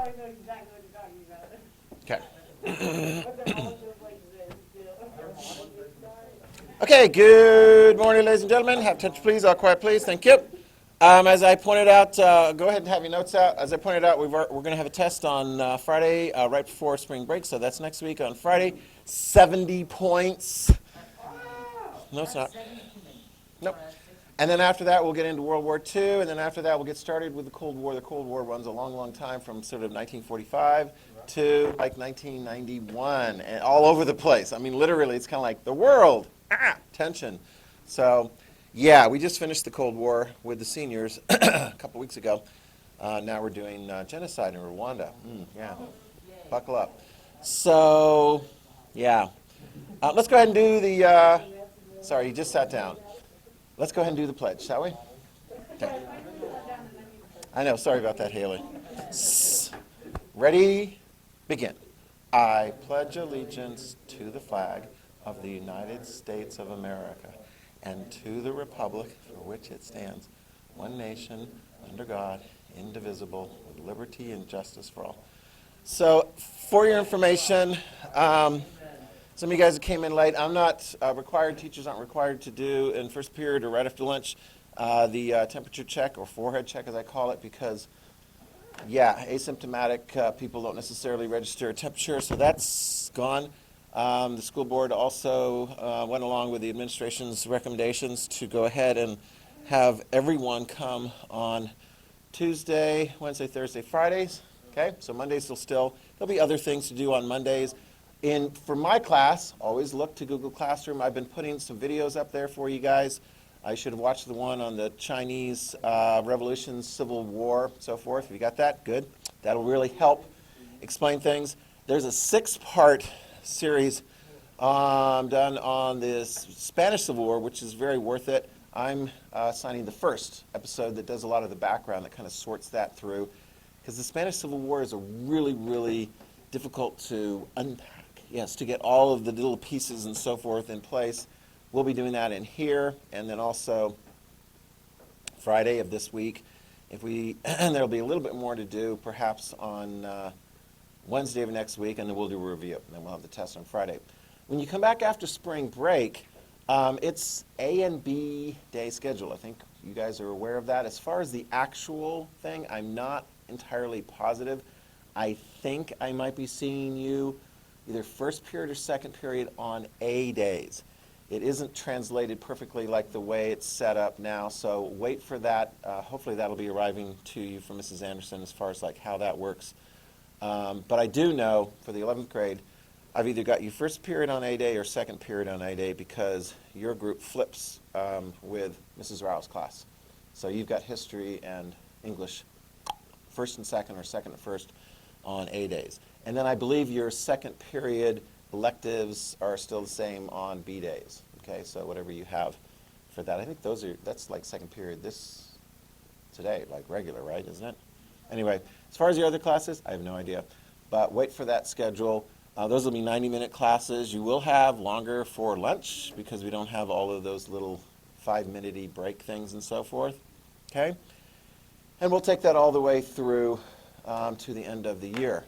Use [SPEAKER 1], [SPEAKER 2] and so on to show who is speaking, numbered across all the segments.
[SPEAKER 1] already know exactly what you're talking about.
[SPEAKER 2] Okay.
[SPEAKER 1] But they're all over the place still.
[SPEAKER 2] Okay, good morning, ladies and gentlemen. Have attention, please. All quiet, please. Thank you. As I pointed out, go ahead and have your notes out. As I pointed out, we're going to have a test on Friday, right before spring break, so that's next week on Friday. 70 points. No, it's not. Nope. And then after that, we'll get into World War II, and then after that, we'll get started with the Cold War. The Cold War runs a long, long time, from sort of 1945 to like 1991, and all over the place. I mean, literally, it's kind of like the world, tension. So, yeah, we just finished the Cold War with the seniors a couple weeks ago. Now we're doing genocide in Rwanda. Yeah, buckle up. So, yeah. Let's go ahead and do the, sorry, you just sat down. Let's go ahead and do the pledge, shall we? Okay. I know, sorry about that, Haley. Ready? Begin. I pledge allegiance to the flag of the United States of America and to the republic for which it stands, one nation, under God, indivisible, with liberty and justice for all. So, for your information, some of you guys that came in late, I'm not required, teachers aren't required to do in first period or right after lunch the temperature check, or forehead check as I call it, because, yeah, asymptomatic people don't necessarily register a temperature, so that's gone. The school board also went along with the administration's recommendations to go ahead and have everyone come on Tuesday, Wednesday, Thursday, Fridays. Okay, so Mondays there'll be other things to do on Mondays. For my class, always look to Google Classroom. I've been putting some videos up there for you guys. I should have watched the one on the Chinese Revolution, Civil War, so forth. If you got that, good. That'll really help explain things. There's a 6-part series done on this Spanish Civil War, which is very worth it. I'm assigning the first episode that does a lot of the background, that kind of sorts that through, because the Spanish Civil War is a really, really difficult to unpack. Yes, to get all of the little pieces and so forth in place. We'll be doing that in here, and then also Friday of this week. And there'll be a little bit more to do, perhaps on Wednesday of next week, and then we'll do a review, and then we'll have the test on Friday. When you come back after spring break, it's A and B day schedule. I think you guys are aware of that. As far as the actual thing, I'm not entirely positive. I think I might be seeing you either first period or second period on A days. It isn't translated perfectly like the way it's set up now, so wait for that. Hopefully that'll be arriving to you from Mrs. Anderson as far as like how that works. But I do know for the 11th grade, I've either got you first period on A day or second period on A day, because your group flips with Mrs. Rao's class. So you've got history and English first and second, or second and first on A days. And then I believe your second period electives are still the same on B days. Okay, so whatever you have for that. I think that's like second period today, like regular, right, isn't it? Anyway, as far as your other classes, I have no idea. But wait for that schedule. Those will be 90-minute classes. You will have longer for lunch, because we don't have all of those little 5-minute-y break things and so forth. Okay? And we'll take that all the way through to the end of the year.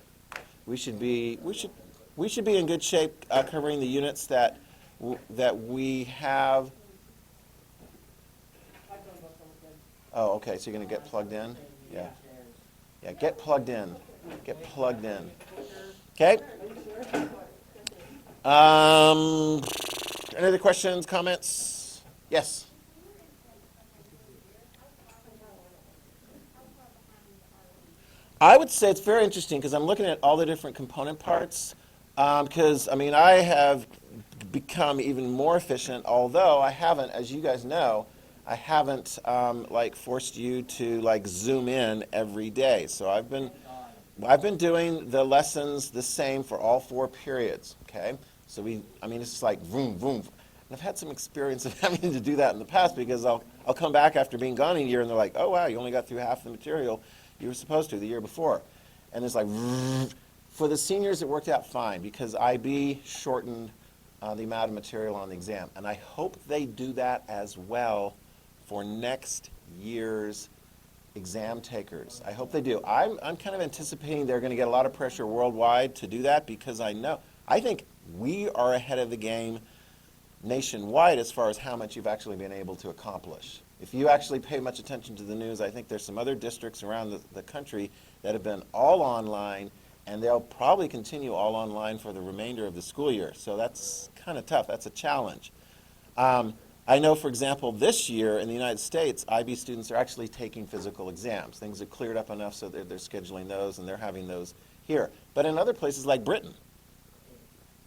[SPEAKER 2] We should be in good shape covering the units that we have. Oh, okay. So you're going to get plugged in? Yeah. Yeah. Get plugged in. Get plugged in. Okay. Any other questions, comments? Yes. I would say it's very interesting, because I'm looking at all the different component parts, because, I mean, I have become even more efficient, although I haven't, as you guys know, I haven't like forced you to like zoom in every day. So I've been doing the lessons the same for all 4 periods, okay? So it's just like vroom, vroom. And I've had some experience of having to do that in the past, because I'll come back after being gone a year, and they're like, oh, wow, you only got through half the material you were supposed to the year before. And it's like, for the seniors, it worked out fine, because IB shortened the amount of material on the exam. And I hope they do that as well for next year's exam takers. I hope they do. I'm kind of anticipating they're going to get a lot of pressure worldwide to do that because I think we are ahead of the game nationwide as far as how much you've actually been able to accomplish. If you actually pay much attention to the news, I think there's some other districts around the country that have been all online, and they'll probably continue all online for the remainder of the school year. So that's kind of tough. That's a challenge. I know, for example, this year in the United States, IB students are actually taking physical exams. Things have cleared up enough so they're scheduling those, and they're having those here. But in other places like Britain,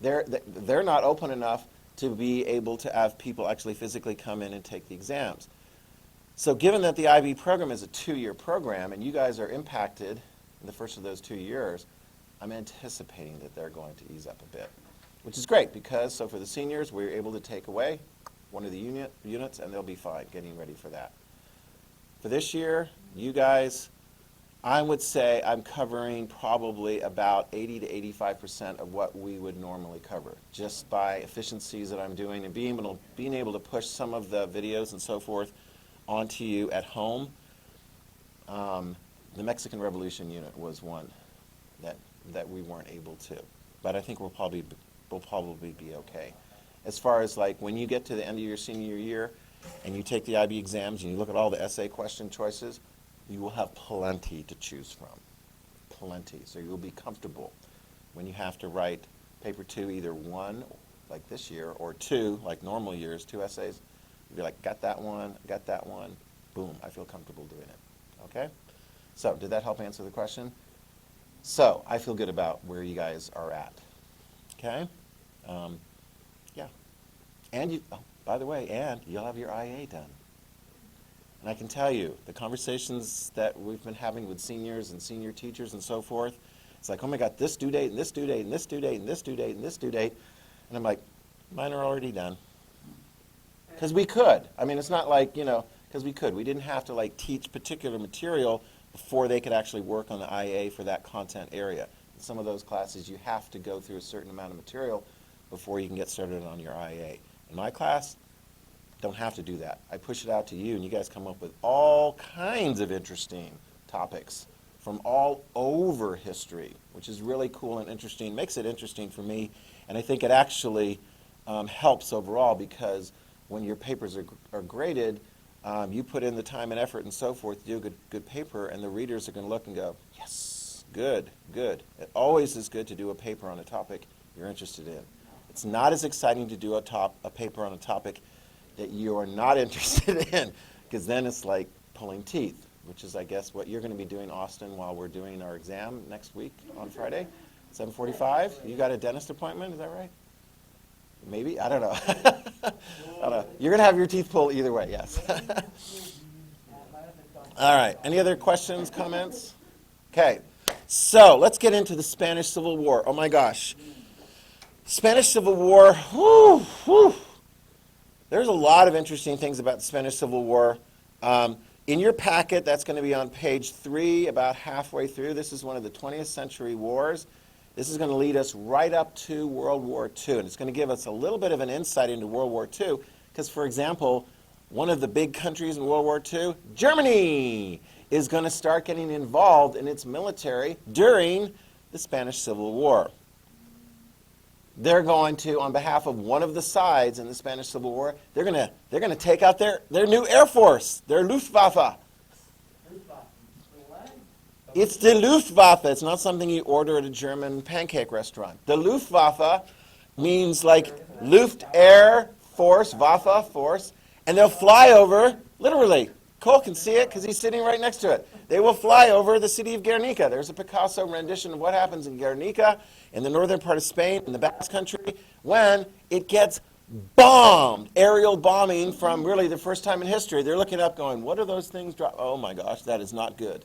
[SPEAKER 2] they're not open enough to be able to have people actually physically come in and take the exams. So given that the IB program is a 2-year program, and you guys are impacted in the first of those 2 years, I'm anticipating that they're going to ease up a bit, which is great because, so for the seniors, we're able to take away one of the units, and they'll be fine getting ready for that. For this year, you guys, I would say I'm covering probably about 80 to 85% of what we would normally cover, just by efficiencies that I'm doing and being able to push some of the videos and so forth onto you at home. The Mexican Revolution unit was one that we weren't able to, but I think we'll probably be okay. As far as like when you get to the end of your senior year and you take the IB exams and you look at all the essay question choices, you will have plenty to choose from, plenty. So you'll be comfortable when you have to write paper 2, either 1, like this year, or 2, like normal years, 2 essays. You'll be like, got that one, boom, I feel comfortable doing it, okay? So did that help answer the question? So I feel good about where you guys are at, okay? Yeah. And by the way, and you'll have your IA done. And I can tell you, the conversations that we've been having with seniors and senior teachers and so forth, it's like, oh my God, this due date, and this due date, and this due date, and this due date, and this due date. And I'm like, mine are already done. Because we could. I mean, it's not like, because we could. We didn't have to like teach particular material before they could actually work on the IA for that content area. In some of those classes, you have to go through a certain amount of material before you can get started on your IA. In my class, don't have to do that. I push it out to you, and you guys come up with all kinds of interesting topics from all over history, which is really cool and interesting, makes it interesting for me, and I think it actually helps overall because when your papers are graded, you put in the time and effort and so forth to do a good paper, and the readers are going to look and go, yes, good, good. It always is good to do a paper on a topic you're interested in. It's not as exciting to do a paper on a topic that you are not interested in, because then it's like pulling teeth, which is, I guess, what you're going to be doing, Austin, while we're doing our exam next week on Friday, 7:45. You got a dentist appointment, is that right? Maybe? I don't know. I don't know. You're going to have your teeth pulled either way, yes. All right. Any other questions, comments? Okay. So let's get into the Spanish Civil War. Oh, my gosh. Spanish Civil War, whew, whew. There's a lot of interesting things about the Spanish Civil War. In your packet, that's going to be on page 3, about halfway through. This is one of the 20th century wars. This is going to lead us right up to World War II, and it's going to give us a little bit of an insight into World War II, because, for example, one of the big countries in World War II, Germany, is going to start getting involved in its military during the Spanish Civil War. They're going to, on behalf of one of the sides in the Spanish Civil War, they're going to take out their new Air Force, their Luftwaffe. It's the Luftwaffe. It's not something you order at a German pancake restaurant. The Luftwaffe means like Luft, air, force, Waffe, force, and they'll fly over, literally. Cole can see it because he's sitting right next to it. They will fly over the city of Guernica. There's a Picasso rendition of what happens in Guernica, in the northern part of Spain, in the Basque Country, when it gets bombed, aerial bombing from really the first time in history. They're looking up going, what are those things? Oh my gosh, that is not good.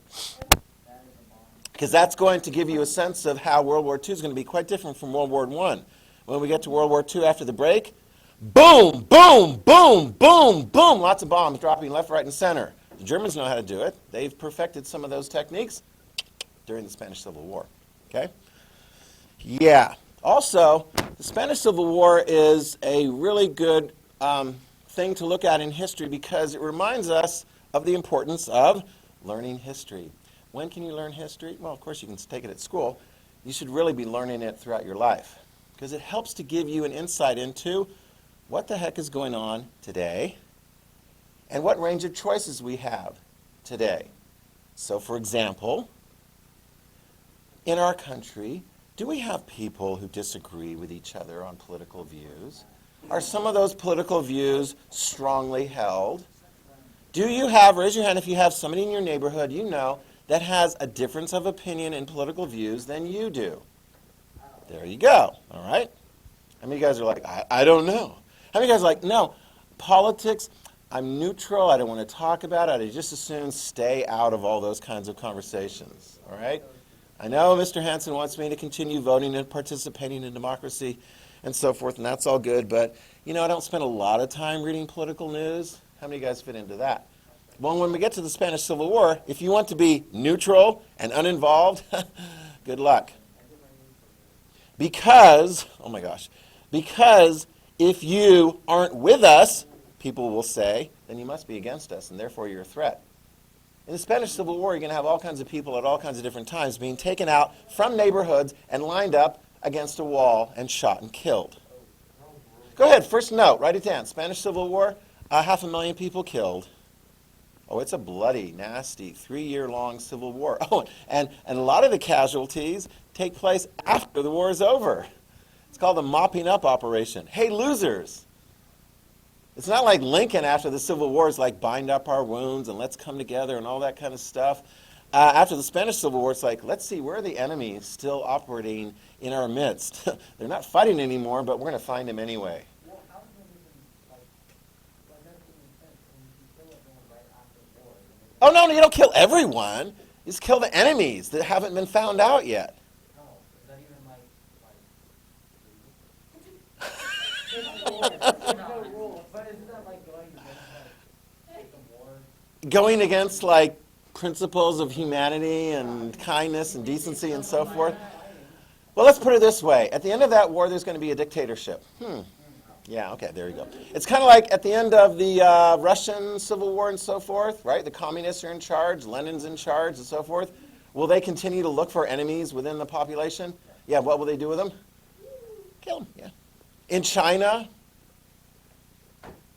[SPEAKER 2] Because that's going to give you a sense of how World War II is going to be quite different from World War I. When we get to World War II after the break, boom, boom, boom, boom, boom, lots of bombs dropping left, right, and center. The Germans know how to do it. They've perfected some of those techniques during the Spanish Civil War. Okay? Yeah. Also, the Spanish Civil War is a really good thing to look at in history because it reminds us of the importance of learning history. When can you learn history? Well, of course, you can take it at school. You should really be learning it throughout your life because it helps to give you an insight into what the heck is going on today and what range of choices we have today. So, for example, in our country, do we have people who disagree with each other on political views? Are some of those political views strongly held? Do you have, raise your hand if you have somebody in your neighborhood you know that has a difference of opinion in political views than you do? There you go, all right? How many of you guys are like, I don't know? How many of you guys are like, no, politics, I'm neutral, I don't want to talk about it, I just as soon stay out of all those kinds of conversations, all right? I know Mr. Hanson wants me to continue voting and participating in democracy and so forth, and that's all good, but, you know, I don't spend a lot of time reading political news. How many of you guys fit into that? Well, when we get to the Spanish Civil War, if you want to be neutral and uninvolved, good luck. Because, oh my gosh, because if you aren't with us, people will say, then you must be against us, and therefore you're a threat. In the Spanish Civil War, you're going to have all kinds of people at all kinds of different times being taken out from neighborhoods and lined up against a wall and shot and killed. Go ahead, first note, write it down. Spanish Civil War, 500,000 people killed. Oh, it's a bloody, nasty, 3-year-long civil war. Oh, and a lot of the casualties take place after the war is over. It's called the mopping up operation. Hey, losers. It's not like Lincoln after the Civil War is like bind up our wounds and let's come together and all that kind of stuff. After the Spanish Civil War, it's like, let's see, where are the enemies still operating in our midst? They're not fighting anymore, but we're going to find them anyway. Oh, no, you don't kill everyone. You just kill the enemies that haven't been found out yet.
[SPEAKER 3] No, is that even like no rule? But isn't that like going against the war?
[SPEAKER 2] Going against, like, principles of humanity and kindness and decency and so forth? Well, let's put it this way. At the end of that war, there's going to be a dictatorship. Yeah, okay, there you go. It's kind of like at the end of the Russian Civil War and so forth, right? The communists are in charge, Lenin's in charge and so forth. Will they continue to look for enemies within the population? Yeah, what will they do with them? Kill them, yeah. In China,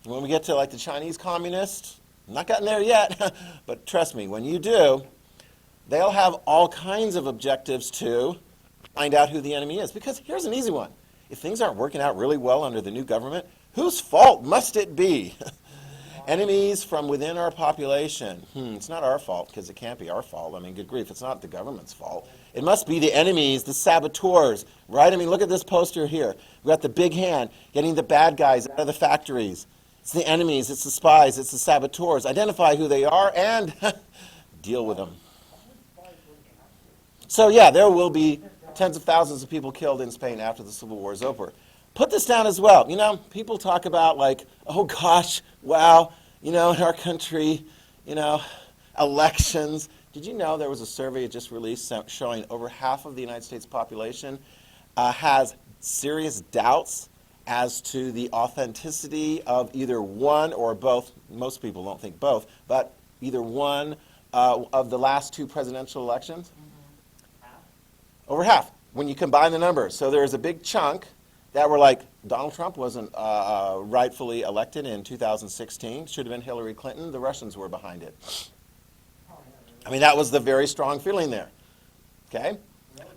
[SPEAKER 2] when we get to like the Chinese communists, not gotten there yet, but trust me, when you do, they'll have all kinds of objectives to find out who the enemy is. Because here's an easy one. If things aren't working out really well under the new government, whose fault must it be? Enemies from within our population. It's not our fault, because it can't be our fault. I mean, good grief, it's not the government's fault. It must be the enemies, the saboteurs, right? I mean, look at this poster here. We've got the big hand getting the bad guys out of the factories. It's the enemies, it's the spies, it's the saboteurs. Identify who they are and deal with them. So yeah, there will be tens of thousands of people killed in Spain after the Civil War is over. Put this down as well. You know, people talk about like, oh gosh, wow, you know, in our country, you know, elections. Did you know there was a survey just released showing over half of the United States population has serious doubts as to the authenticity of either one or both, most people don't think both, but either one of the last two presidential elections? Over half, when you combine the numbers. So there's a big chunk that were like, Donald Trump wasn't rightfully elected in 2016. Should have been Hillary Clinton. The Russians were behind it. I mean, that was the very strong feeling there. Okay?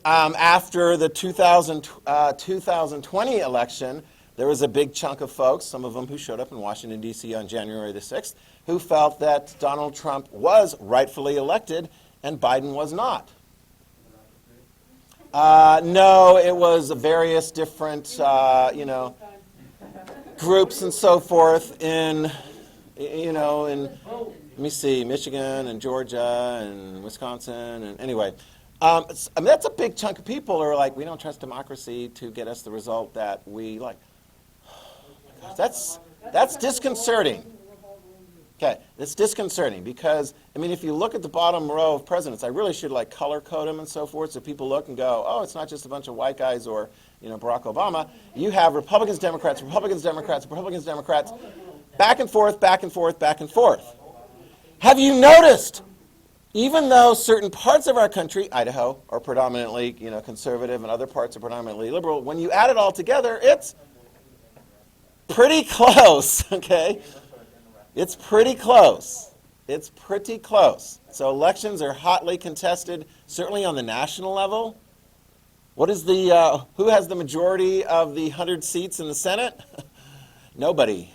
[SPEAKER 2] After the 2020 election, there was a big chunk of folks, some of them who showed up in Washington, D.C. on January the 6th, who felt that Donald Trump was rightfully elected and Biden was not. No, it was various different, groups and so forth in, let me see, Michigan and Georgia and Wisconsin, and anyway. That's a big chunk of people who are like, we don't trust democracy to get us the result that we like. That's disconcerting. Okay, it's disconcerting because, I mean, if you look at the bottom row of presidents, I really should like color code them and so forth so people look and go, oh, it's not just a bunch of white guys or, Barack Obama. You have Republicans, Democrats, Republicans, Democrats, Republicans, Democrats, back and forth, back and forth, back and forth. Have you noticed even though certain parts of our country, Idaho, are predominantly, conservative and other parts are predominantly liberal, when you add it all together, it's pretty close, okay? It's pretty close. It's pretty close. So elections are hotly contested, certainly on the national level. What is who has the majority of the 100 seats in the Senate? Nobody.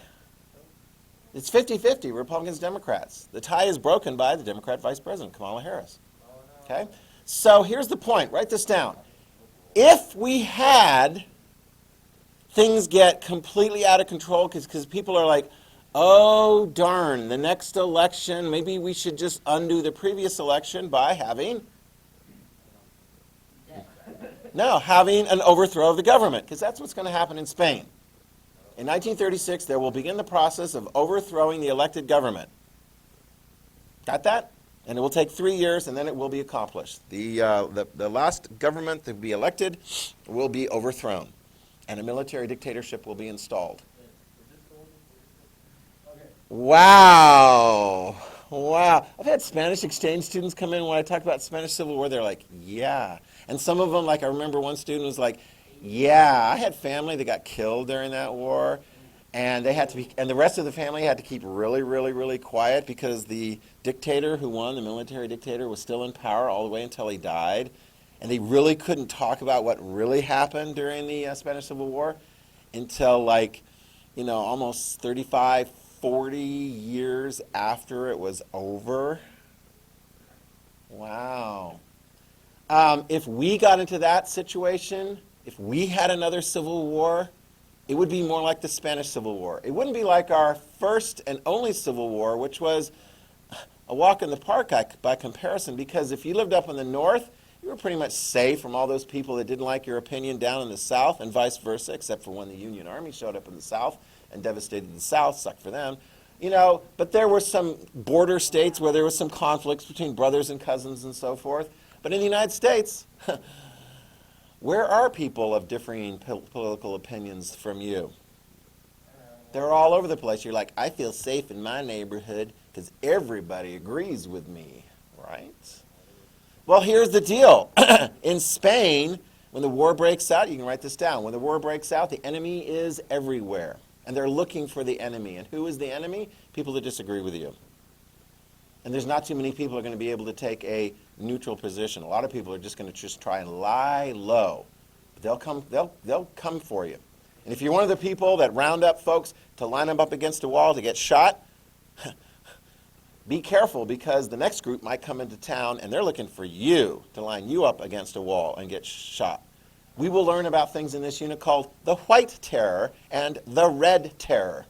[SPEAKER 2] It's 50-50, Republicans, Democrats. The tie is broken by the Democrat Vice President, Kamala Harris. Okay? So here's the point. Write this down. If we had things get completely out of control because people are like, oh, darn, the next election, maybe we should just undo the previous election by having an overthrow of the government, because that's what's going to happen in Spain. In 1936, there will begin the process of overthrowing the elected government. Got that? And it will take 3 years, and then it will be accomplished. The last government to be elected will be overthrown, and a military dictatorship will be installed. Wow. Wow. I've had Spanish exchange students come in when I talk about Spanish Civil War. They're like, yeah. And some of them, like I remember one student was like, yeah, I had family that got killed during that war, and the rest of the family had to keep really, really, really quiet because the dictator who won, the military dictator, was still in power all the way until he died, and they really couldn't talk about what really happened during the Spanish Civil War until almost 35, 40 years after it was over. Wow. If we got into that situation, if we had another civil war, it would be more like the Spanish Civil War. It wouldn't be like our first and only Civil War, which was a walk in the park by comparison, because if you lived up in the north, you were pretty much safe from all those people that didn't like your opinion down in the south, and vice versa, except for when the Union Army showed up in the south and devastated the south, sucked for them. But there were some border states where there was some conflicts between brothers and cousins and so forth. But in the United States, where are people of differing political opinions from you? They're all over the place. You're like, I feel safe in my neighborhood because everybody agrees with me, right? Well, here's the deal. In Spain, when the war breaks out, you can write this down. When the war breaks out, the enemy is everywhere. And they're looking for the enemy. And who is the enemy? People that disagree with you. And there's not too many people who are going to be able to take a neutral position. A lot of people are just going to just try and lie low. But they'll come for you. And if you're one of the people that round up folks to line them up against a wall to get shot, be careful, because the next group might come into town and they're looking for you to line you up against a wall and get shot. We will learn about things in this unit called the White Terror and the Red Terror.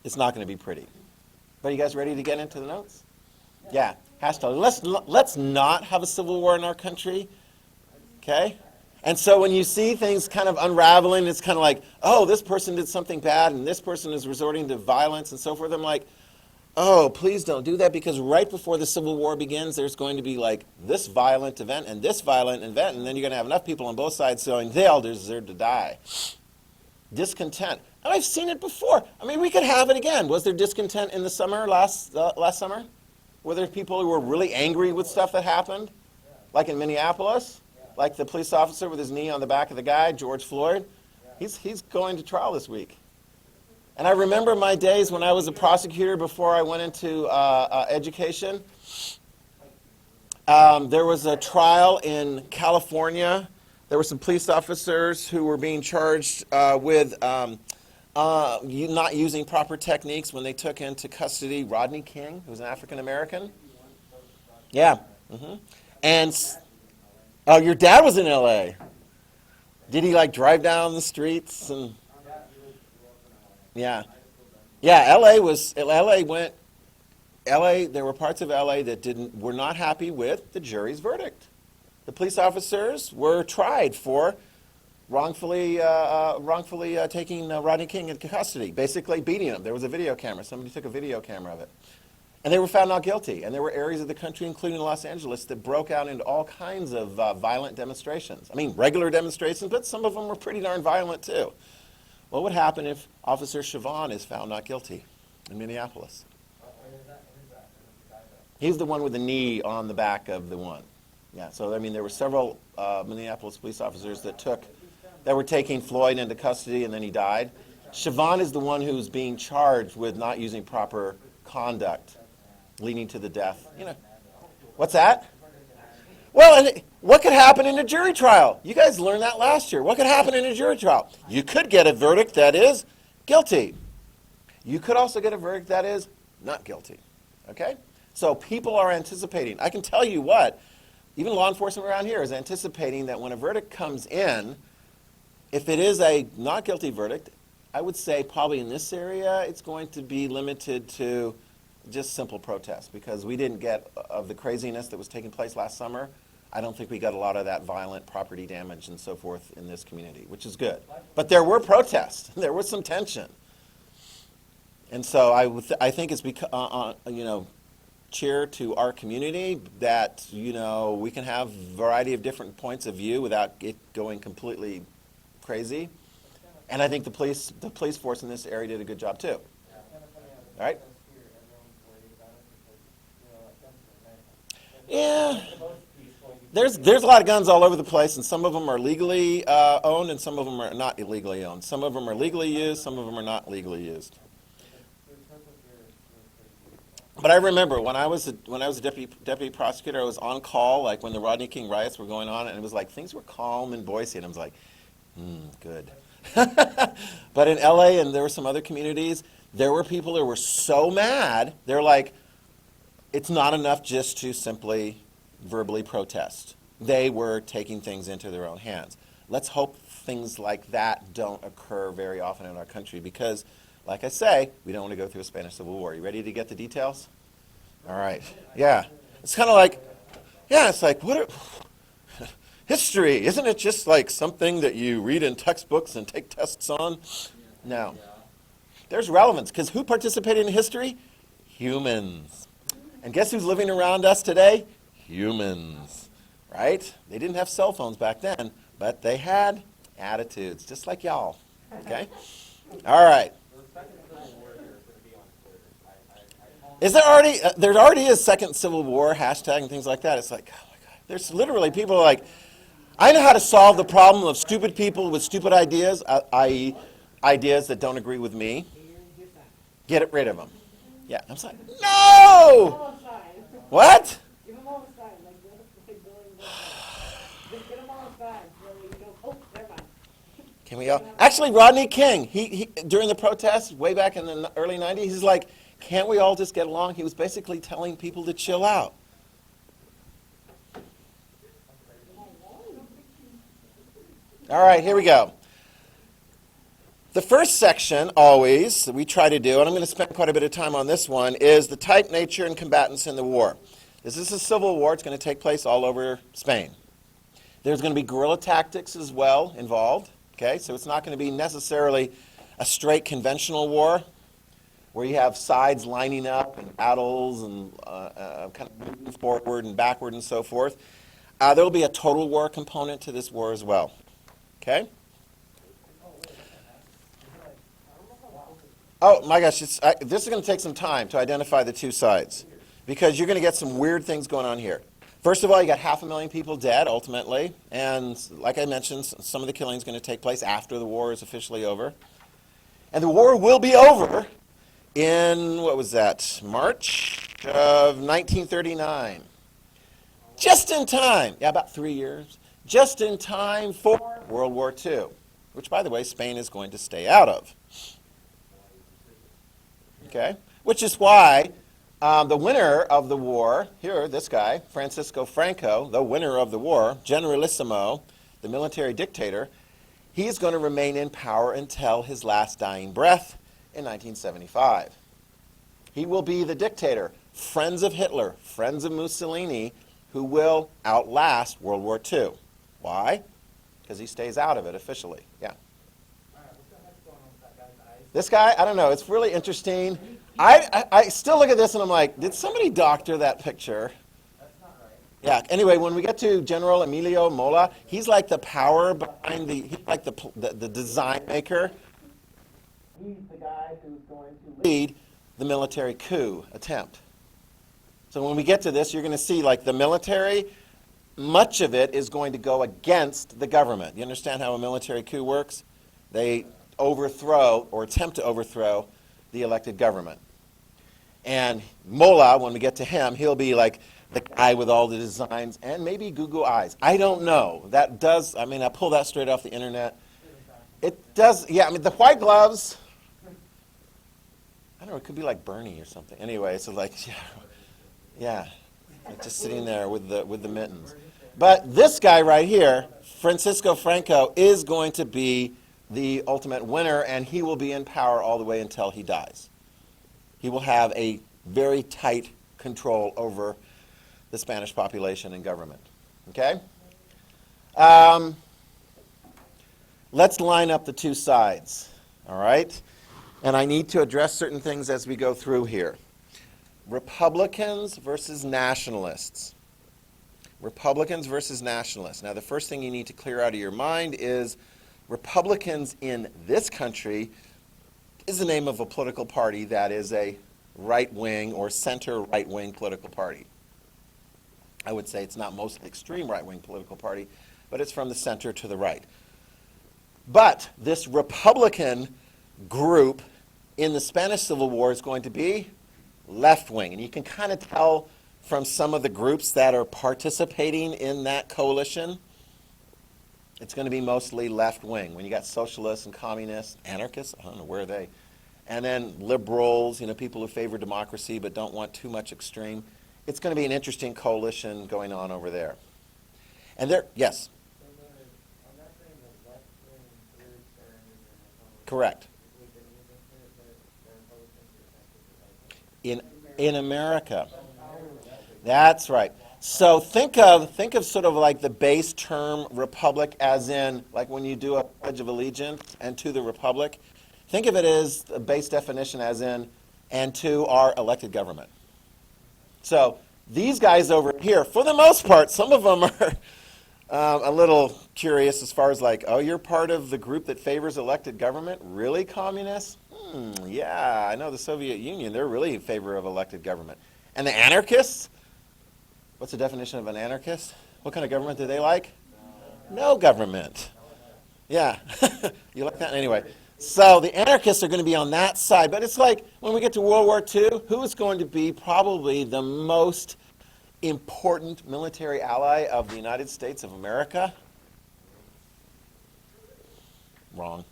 [SPEAKER 2] It's not going to be pretty. But are you guys ready to get into the notes? Yeah. Hashtag. Let's not have a civil war in our country. Okay? And so when you see things kind of unraveling, it's kind of like, oh, this person did something bad and this person is resorting to violence and so forth. I'm like, oh, please don't do that, because right before the Civil War begins, there's going to be like this violent event and this violent event, and then you're going to have enough people on both sides saying they all deserve to die. Discontent. And I've seen it before. I mean, we could have it again. Was there discontent in the summer, last summer? Were there people who were really angry with stuff that happened? Like in Minneapolis? Like the police officer with his knee on the back of the guy, George Floyd? He's going to trial this week. And I remember my days when I was a prosecutor before I went into education. There was a trial in California. There were some police officers who were being charged with not using proper techniques when they took into custody Rodney King, who was an African American. Yeah. Mm-hmm. And your dad was in L.A. Did he like drive down the streets and? Yeah. Yeah, there were parts of LA that were not happy with the jury's verdict. The police officers were tried for wrongfully taking Rodney King into custody, basically beating him. There was a video camera. Somebody took a video camera of it. And they were found not guilty. And there were areas of the country, including Los Angeles, that broke out into all kinds of violent demonstrations. I mean, regular demonstrations, but some of them were pretty darn violent too. What would happen if Officer Chavon is found not guilty in Minneapolis? He's the one with the knee on the back of the one. Yeah, so I mean, there were several Minneapolis police officers that were taking Floyd into custody, and then he died. Siobhan is the one who's being charged with not using proper conduct, leading to the death. You know, what's that? Well, and what could happen in a jury trial? You guys learned that last year. What could happen in a jury trial? You could get a verdict that is guilty. You could also get a verdict that is not guilty. Okay? So people are anticipating. I can tell you what, even law enforcement around here is anticipating that when a verdict comes in, if it is a not guilty verdict, I would say probably in this area it's going to be limited to just simple protest, because we didn't get of the craziness that was taking place last summer. I don't think we got a lot of that violent property damage and so forth in this community, which is good. But there were protests. There was some tension. And so I think it's cheer to our community that, we can have a variety of different points of view without it going completely crazy. And I think the police force in this area did a good job too. All right? Yeah. There's a lot of guns all over the place, and some of them are legally owned, and some of them are not illegally owned. Some of them are legally used, some of them are not legally used. But I remember when I was a deputy prosecutor, I was on call, like when the Rodney King riots were going on, and it was like things were calm in Boise, and I was like, good. But in LA and there were some other communities, there were people who were so mad, they're like, it's not enough just to simply verbally protest. They were taking things into their own hands. Let's hope things like that don't occur very often in our country, because, like I say, we don't want to go through a Spanish Civil War. You ready to get the details? All right. Yeah. It's kind of like, it's like, history, isn't it just like something that you read in textbooks and take tests on? No. There's relevance, because who participated in history? Humans. And guess who's living around us today? Humans, right? They didn't have cell phones back then, but they had attitudes, just like y'all, okay? All right. Is there already, there already is second Civil War, hashtag and things like that. It's like, oh my God. There's literally people like, I know how to solve the problem of stupid people with stupid ideas, i.e. ideas that don't agree with me. Get rid of them. Yeah, I'm sorry. No! What?
[SPEAKER 1] Give them all the sign, just get them all the sign, so you go, oh, never mind.
[SPEAKER 2] Can we all? Actually, Rodney King, he during the protests way back in the early 90s, he's like, can't we all just get along? He was basically telling people to chill out. All right, here we go. The first section, always, that we try to do, and I'm going to spend quite a bit of time on this one, is the type, nature, and combatants in the war. This is a civil war. It's going to take place all over Spain. There's going to be guerrilla tactics as well involved. Okay, so it's not going to be necessarily a straight conventional war where you have sides lining up and battles and kind of moving forward and backward and so forth. There will be a total war component to this war as well. Okay? Oh my gosh, this is going to take some time to identify the two sides, because you're going to get some weird things going on here. First of all, you got 500,000 people dead ultimately, and like I mentioned, some of the killing is going to take place after the war is officially over. And the war will be over in, what was that, March of 1939. Just in time, about 3 years, just in time for World War II, which, by the way, Spain is going to stay out of. Okay? Which is why the winner of the war, here, this guy, Francisco Franco, the winner of the war, Generalissimo, the military dictator, he's going to remain in power until his last dying breath in 1975. He will be the dictator, friends of Hitler, friends of Mussolini, who will outlast World War II. Why? Because he stays out of it officially. Yeah. This guy, I don't know, it's really interesting. I still look at this and I'm like, did somebody doctor that picture?
[SPEAKER 3] That's not right.
[SPEAKER 2] Yeah, anyway, when we get to General Emilio Mola, he's like the power behind he's like the design maker. He's the guy who's going to lead the military coup attempt. So when we get to this, you're going to see like the military, much of it is going to go against the government. You understand how a military coup works? They overthrow or attempt to overthrow the elected government. And Mullah, when we get to him, he'll be like the guy with all the designs and maybe Google eyes. I don't know. That does, I mean, I pull that straight off the internet. It does, yeah, I mean, the white gloves, I don't know, it could be like Bernie or something. Anyway, so like, yeah, like just sitting there with the mittens. But this guy right here, Francisco Franco, is going to be the ultimate winner, and he will be in power all the way until he dies. He will have a very tight control over the Spanish population and government. Okay? Let's line up the two sides. All right? And I need to address certain things as we go through here. Republicans versus nationalists. Republicans versus nationalists. Now, the first thing you need to clear out of your mind is Republicans in this country is the name of a political party that is a right-wing or center-right-wing political party. I would say it's not mostly extreme right-wing political party, but it's from the center to the right. But this Republican group in the Spanish Civil War is going to be left-wing. And you can kind of tell from some of the groups that are participating in that coalition, it's going to be mostly left-wing. When you got socialists and communists, anarchists, I don't know, where are they? And then liberals, people who favor democracy but don't want too much extreme. It's going to be an interesting coalition going on over there. And there, yes?
[SPEAKER 3] I'm not saying the left-wing groups are in the Republican.
[SPEAKER 2] Correct.
[SPEAKER 3] Was there anything that the Republicans were affected by?
[SPEAKER 2] In America. That's right. So think of sort of like the base term republic as in, like when you do a Pledge of Allegiance and to the republic, think of it as the base definition as in, and to our elected government. So these guys over here, for the most part, some of them are a little curious as far as like, oh, you're part of the group that favors elected government? Really, communists? Yeah, I know the Soviet Union, they're really in favor of elected government. And the anarchists? What's the definition of an anarchist? What kind of government do they like? No government. Yeah, you like that? Anyway, so the anarchists are going to be on that side. But it's like when we get to World War II, who is going to be probably the most important military ally of the United States of America? Wrong.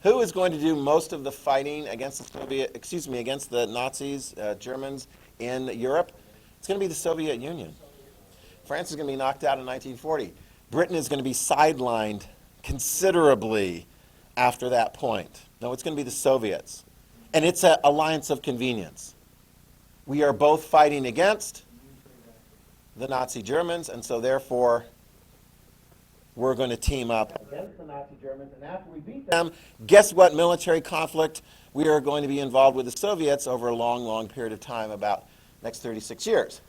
[SPEAKER 2] Who is going to do most of the fighting against against the Nazis, Germans in Europe? It's going to be the Soviet Union. France is going to be knocked out in 1940. Britain is going to be sidelined considerably after that point. No, it's going to be the Soviets. And it's an alliance of convenience. We are both fighting against the Nazi Germans, and so therefore we're going to team up against the Nazi Germans. And after we beat them, guess what military conflict we are going to be involved with the Soviets over a long, long period of time, about next 36 years.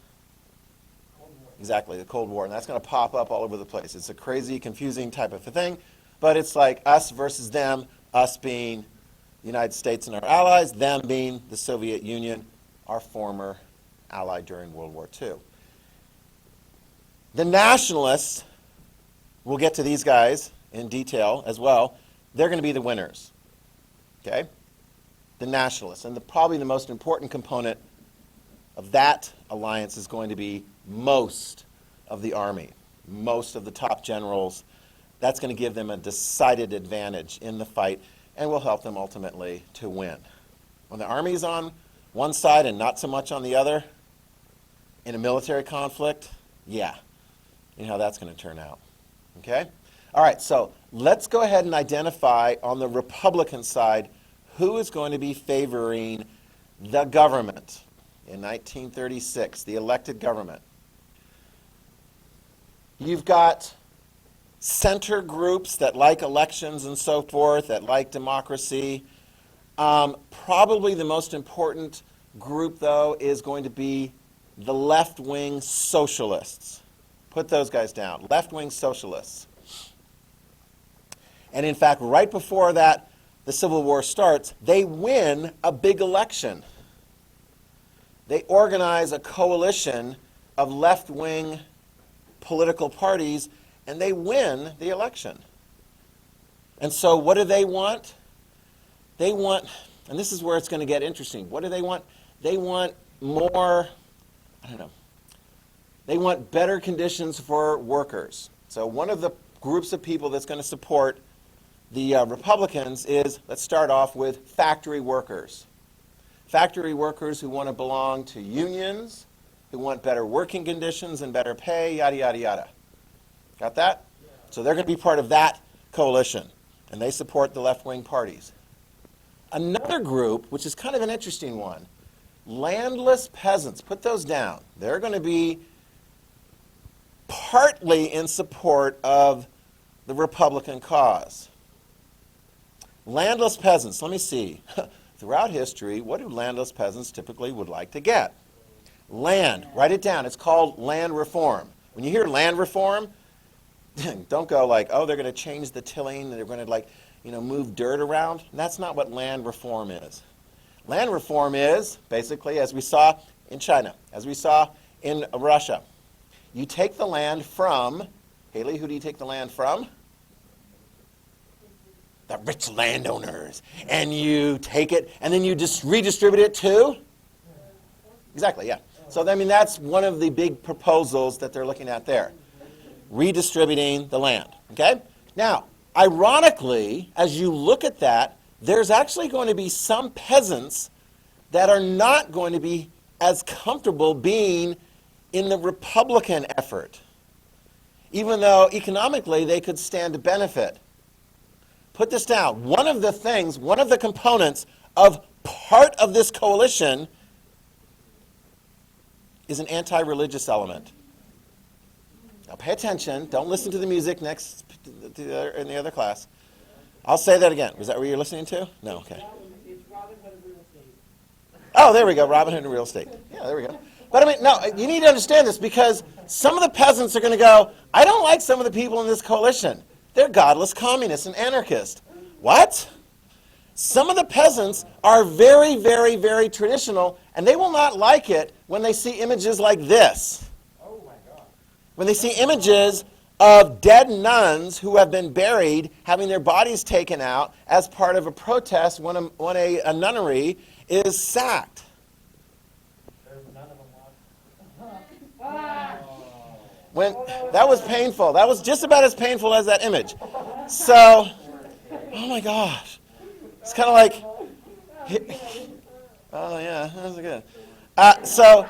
[SPEAKER 2] Exactly, the Cold War. And that's going to pop up all over the place. It's a crazy, confusing type of a thing. But it's like us versus them, us being the United States and our allies, them being the Soviet Union, our former ally during World War II. The nationalists, we'll get to these guys in detail as well, they're going to be the winners. Okay? The nationalists. And probably the most important component of that alliance is going to be most of the army, most of the top generals. That's going to give them a decided advantage in the fight and will help them ultimately to win. When the army is on one side and not so much on the other in a military conflict, yeah, you know how that's going to turn out. Okay? All right, so let's go ahead and identify on the Republican side who is going to be favoring the government in 1936, the elected government. You've got center groups that like elections and so forth, that like democracy. Probably the most important group, though, is going to be the left-wing socialists. Put those guys down, left-wing socialists. And in fact, right before that, the Civil War starts, they win a big election. they organize a coalition of left-wing political parties, and they win the election. And so what do they want? They want, and this is where it's going to get interesting. What do they want? They want more, I don't know, they want better conditions for workers. So one of the groups of people that's going to support the Republicans is, let's start off with factory workers. Factory workers who want to belong to unions, who want better working conditions and better pay, yada, yada, yada. Got that? So they're going to be part of that coalition, and they support the left-wing parties. Another group, which is kind of an interesting one, landless peasants. Put those down. They're going to be partly in support of the Republican cause. Landless peasants, let me see. Throughout history, what do landless peasants typically would like to get? Land. Write it down. It's called land reform. When you hear land reform, don't go like, oh, they're going to change the tilling, they're going to move dirt around. That's not what land reform is. Land reform is basically, as we saw in China, as we saw in Russia. You take the land from, Haley, who do you take the land from? The rich landowners. And you take it, and then you just redistribute it to? Exactly, yeah. So, I mean, that's one of the big proposals that they're looking at there. Redistributing the land, okay? Now, ironically, as you look at that, there's actually going to be some peasants that are not going to be as comfortable being in the Republican effort, even though economically they could stand to benefit. Put this down. One of the components of part of this coalition is an anti-religious element. Now pay attention. Don't listen to the music next in the other class. I'll say that again. Was that what you're listening to? No, okay.
[SPEAKER 3] It's Robin Hood of real estate.
[SPEAKER 2] Oh, there we go. Robin Hood and real estate. Yeah, there we go. But I mean, no, you need to understand this because some of the peasants are going to go, I don't like some of the people in this coalition. They're godless communists and anarchists. What? Some of the peasants are very, very, very traditional, and they will not like it when they see images like this.
[SPEAKER 3] Oh my God.
[SPEAKER 2] When they see images of dead nuns who have been buried, having their bodies taken out as part of a protest when a nunnery is sacked.
[SPEAKER 3] There's none of them left.
[SPEAKER 2] When that was painful. That was just about as painful as that image. So, oh my gosh. It's kind of like, oh yeah, that was good. So,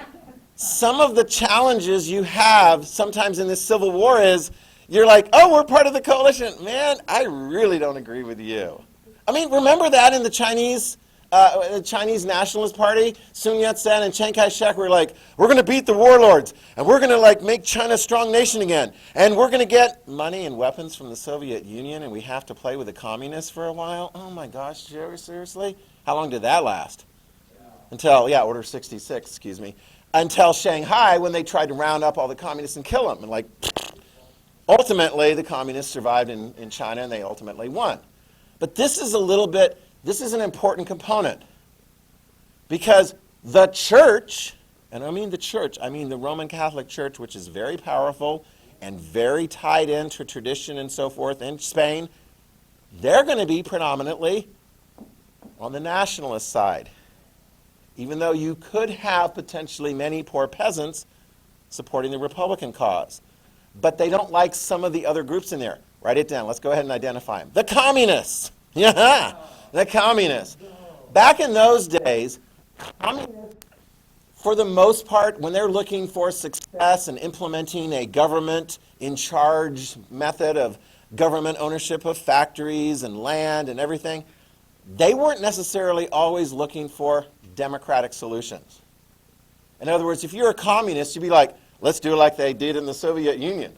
[SPEAKER 2] some of the challenges you have sometimes in this civil war is, you're like, oh, we're part of the coalition. Man, I really don't agree with you. I mean, remember that in the Chinese Nationalist Party? Sun Yat-sen and Chiang Kai-shek were like, we're going to beat the warlords, and we're going to make China a strong nation again, and we're going to get money and weapons from the Soviet Union, and we have to play with the communists for a while. Oh my gosh, seriously? How long did that last? Until, Order 66, excuse me. Until Shanghai, when they tried to round up all the communists and kill them. And ultimately, the communists survived in China, and they ultimately won. But this is an important component. Because the church, and I mean the church, I mean the Roman Catholic Church, which is very powerful and very tied into tradition and so forth in Spain, they're going to be predominantly on the nationalist side. Even though you could have potentially many poor peasants supporting the Republican cause. But they don't like some of the other groups in there. Write it down. Let's go ahead and identify them. The communists. Yeah, the communists. Back in those days, communists, for the most part, when they're looking for success and implementing a government-in-charge method of government ownership of factories and land and everything, they weren't necessarily always looking for democratic solutions. In other words, if you're a communist, you'd be like, let's do it like they did in the Soviet Union.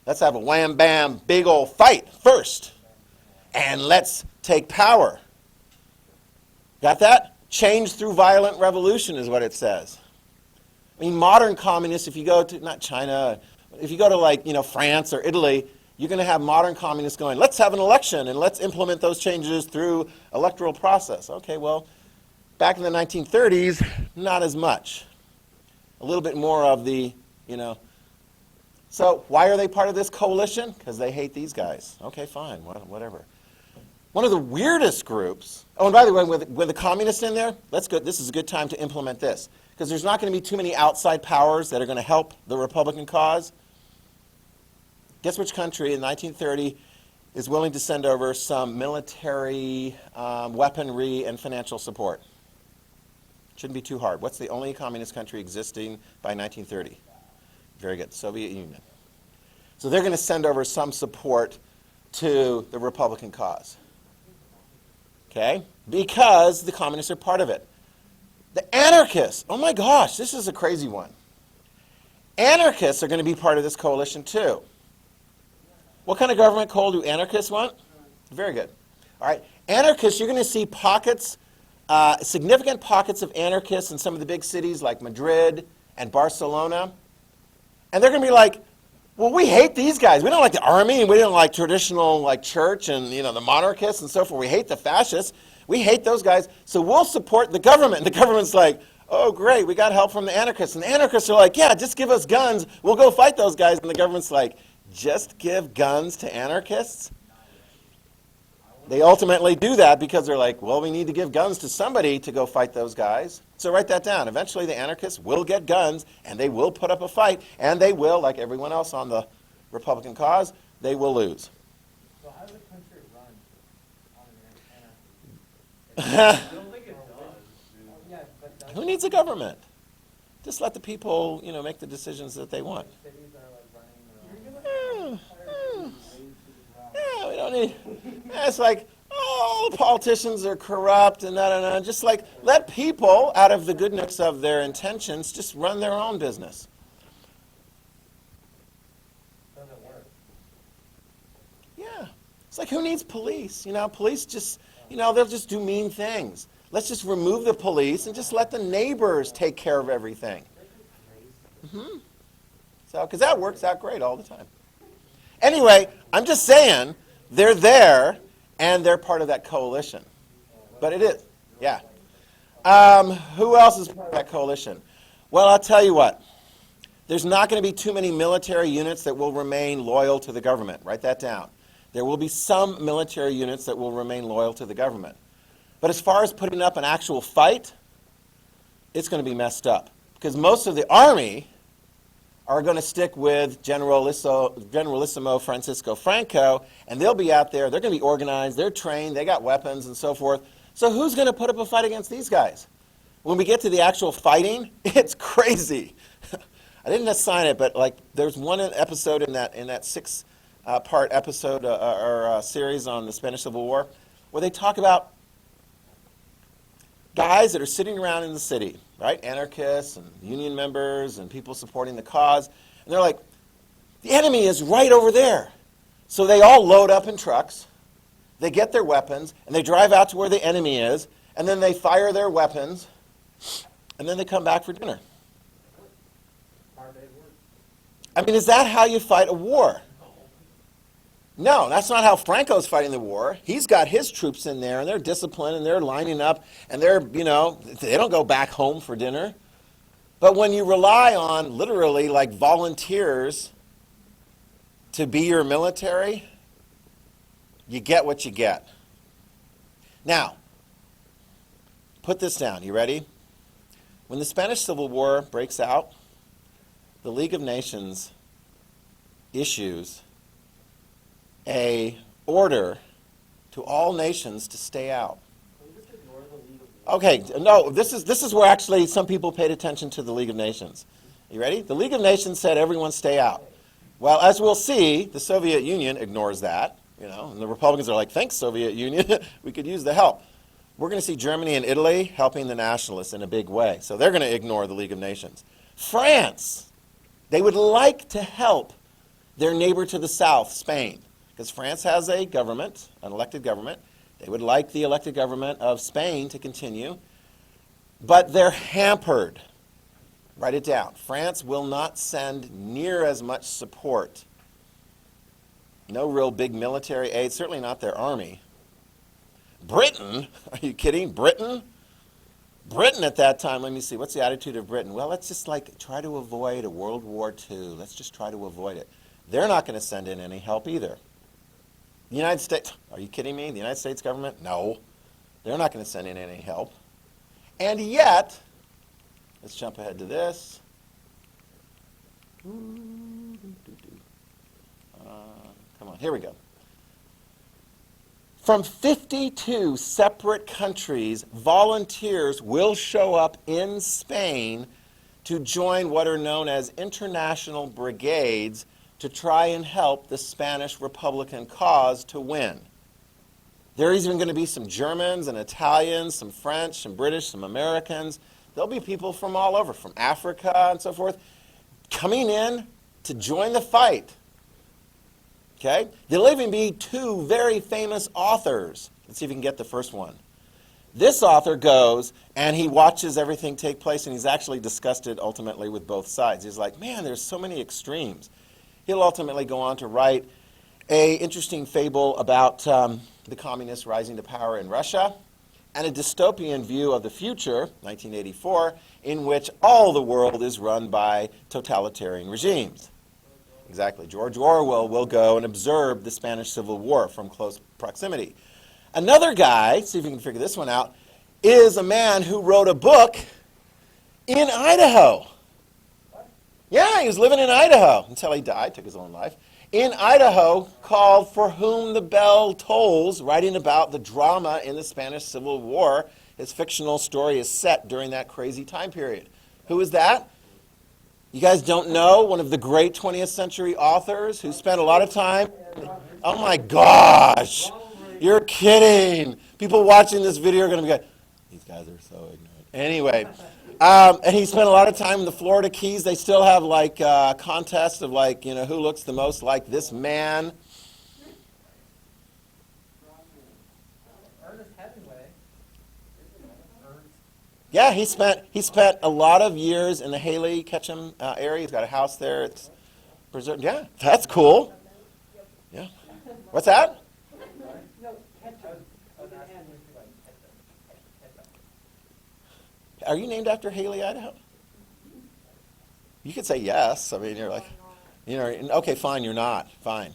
[SPEAKER 2] Let's have a wham-bam, big old fight first. And let's take power. Got that? Change through violent revolution is what it says. I mean, modern communists, if you go to, not China, if you go to France or Italy, you're going to have modern communists going, let's have an election and let's implement those changes through electoral process. Okay, well, back in the 1930s, not as much. a little bit more of the, So why are they part of this coalition? Because they hate these guys. Okay, fine, whatever. One of the weirdest groups, oh, and by the way, with the communists in there, let's go, this is a good time to implement this, because there's not going to be too many outside powers that are going to help the Republican cause. Guess which country in 1930 is willing to send over some military weaponry and financial support? Shouldn't be too hard. What's the only communist country existing by 1930? Very good, Soviet Union. So they're going to send over some support to the Republican cause. Okay? Because the communists are part of it. The anarchists, oh my gosh, this is a crazy one. Anarchists are going to be part of this coalition too. What kind of government code do anarchists want? Very good. All right, anarchists, you're going to see pockets, significant pockets of anarchists in some of the big cities like Madrid and Barcelona. And they're going to be like, well, we hate these guys. We don't like the army, and we don't like traditional church and the monarchists and so forth. We hate the fascists. We hate those guys, so we'll support the government. And the government's like, oh, great, we got help from the anarchists. And the anarchists are like, yeah, just give us guns. We'll go fight those guys. And the government's like, just give guns to anarchists? They ultimately do that because they're like, well, we need to give guns to somebody to go fight those guys. So write that down. Eventually the anarchists will get guns, and they will put up a fight, and they will, like everyone else on the Republican cause, they will lose.
[SPEAKER 3] So how does the country run on an anarchy?
[SPEAKER 1] I don't think it does.
[SPEAKER 3] Yeah, but does
[SPEAKER 2] Who needs a government? Just let the people, make the decisions that they want.
[SPEAKER 3] cities are like running their own?
[SPEAKER 2] Yeah, we don't need. It's like, oh, the politicians are corrupt and da. Just let people, out of the goodness of their intentions, just run their own business.
[SPEAKER 3] Doesn't work.
[SPEAKER 2] Yeah, it's like, who needs police? Police just, they'll just do mean things. Let's just remove the police and just let the neighbors take care of everything. So, because that works out great all the time. Anyway, I'm just saying, they're there, and they're part of that coalition. But it is, yeah. Who else is part of that coalition? Well, I'll tell you what. There's not going to be too many military units that will remain loyal to the government. Write that down. There will be some military units that will remain loyal to the government. But as far as putting up an actual fight, it's going to be messed up. Because most of the army are going to stick with Generalissimo Francisco Franco, and they'll be out there, they're going to be organized, they're trained, they got weapons and so forth. So who's going to put up a fight against these guys? When we get to the actual fighting, it's crazy. I didn't assign it, but there's one episode in that 6-part episode or series on the Spanish Civil War where they talk about guys that are sitting around in the city, right? Anarchists and union members and people supporting the cause. And they're like, the enemy is right over there. So they all load up in trucks, they get their weapons, and they drive out to where the enemy is, and then they fire their weapons, and then they come back for dinner.
[SPEAKER 3] Hard day's work.
[SPEAKER 2] I mean, is that how you fight a war? No, that's not how Franco's fighting the war. He's got his troops in there, and they're disciplined, and they're lining up, and they're, they don't go back home for dinner. But when you rely on literally volunteers to be your military, you get what you get. Now, put this down. You ready? When the Spanish Civil War breaks out, the League of Nations issues a order to all nations to stay out. Okay, no, this is where actually some people paid attention to the League of Nations. You ready? The League of Nations said everyone stay out. Well, as we'll see, the Soviet Union ignores that, and the Republicans are like, thanks, Soviet Union, we could use the help. We're going to see Germany and Italy helping the nationalists in a big way, so they're going to ignore the League of Nations. France, they would like to help their neighbor to the south, Spain. Because France has a government, an elected government. They would like the elected government of Spain to continue, but they're hampered. Write it down. France will not send near as much support. No real big military aid, certainly not their army. Britain, are you kidding? Britain? Britain at that time, let me see, what's the attitude of Britain? Well, let's just like try to avoid a World War II. Let's just try to avoid it. They're not going to send in any help either. The United States, are you kidding me? The United States government? No. They're not going to send in any help. And yet, let's jump ahead to this. Come on, here we go. From 52 separate countries, volunteers will show up in Spain to join what are known as international brigades to try and help the Spanish Republican cause to win. There is even going to be some Germans and Italians, some French, some British, some Americans. There'll be people from all over, from Africa and so forth, coming in to join the fight. Okay? There'll even be two very famous authors. Let's see if we can get the first one. This author goes and he watches everything take place, and he's actually disgusted ultimately with both sides. He's like, man, there's so many extremes. He'll ultimately go on to write an interesting fable about the communists rising to power in Russia, and a dystopian view of the future, 1984, in which all the world is run by totalitarian regimes. Exactly. George Orwell will go and observe the Spanish Civil War from close proximity. Another guy, see if you can figure this one out, is a man who wrote a book in Idaho. Yeah, he was living in Idaho until he died, took his own life. In Idaho, called For Whom the Bell Tolls, writing about the drama in the Spanish Civil War. His fictional story is set during that crazy time period. Who is that? You guys don't know? One of the great 20th century authors who spent a lot of time. Oh my gosh, you're kidding. People watching this video are going to be like, these guys are so ignorant. Anyway, and he spent a lot of time in the Florida Keys. They still have like contests of like, you know, who looks the most like this man. Yeah, he spent a lot of years in the Haley Ketchum area. He's got a house there. It's preserved. Yeah, that's cool. Yeah. What's that? Are you named after Haley, Idaho? You could say yes. I mean, you're like, you know, okay, fine, you're not. Fine.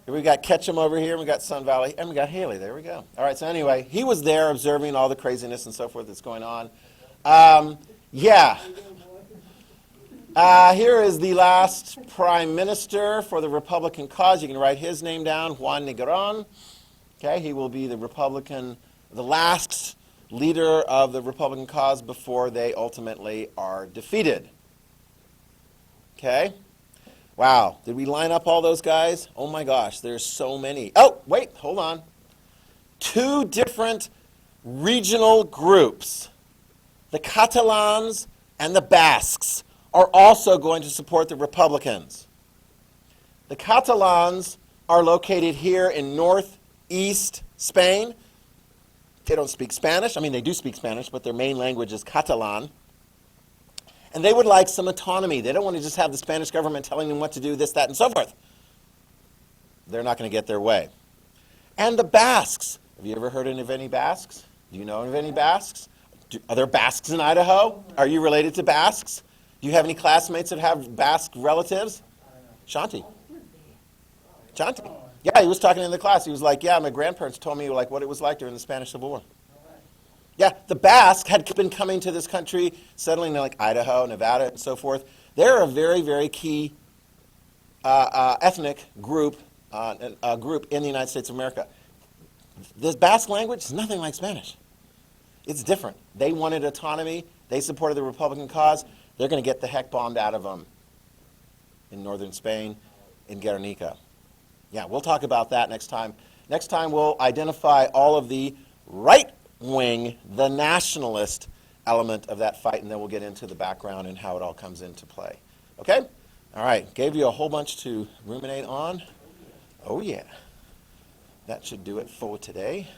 [SPEAKER 2] We got Ketchum over here, and we got Sun Valley, and we got Haley. There we go. All right, so anyway, he was there observing all the craziness and so forth that's going on. Yeah. Here is the last prime minister for the Republican cause. You can write his name down, Juan Negron. Okay, he will be the last leader of the Republican cause before they ultimately are defeated. Okay? Wow, did we line up all those guys? Oh my gosh, there's so many. Oh, wait, hold on. Two different regional groups, the Catalans and the Basques, are also going to support the Republicans. The Catalans are located here in northeast Spain. They don't speak Spanish. I mean, they do speak Spanish, but their main language is Catalan. And they would like some autonomy. They don't want to just have the Spanish government telling them what to do, this, that, and so forth. They're not going to get their way. And the Basques. Have you ever heard of any Basques? Do you know of any Basques? Are there Basques in Idaho? Are you related to Basques? Do you have any classmates that have Basque relatives? Shanti. Shanti. Yeah, he was talking in the class. He was like, yeah, my grandparents told me like what it was like during the Spanish Civil War. Yeah, the Basque had been coming to this country, settling in like Idaho, Nevada, and so forth. They're a very, very key ethnic group in the United States of America. The Basque language is nothing like Spanish. It's different. They wanted autonomy. They supported the Republican cause. They're going to get the heck bombed out of them in northern Spain, in Guernica. Yeah, we'll talk about that next time. Next time we'll identify all of the right-wing, the nationalist element of that fight, and then we'll get into the background and how it all comes into play. Okay? All right, gave you a whole bunch to ruminate on. Oh yeah. That should do it for today.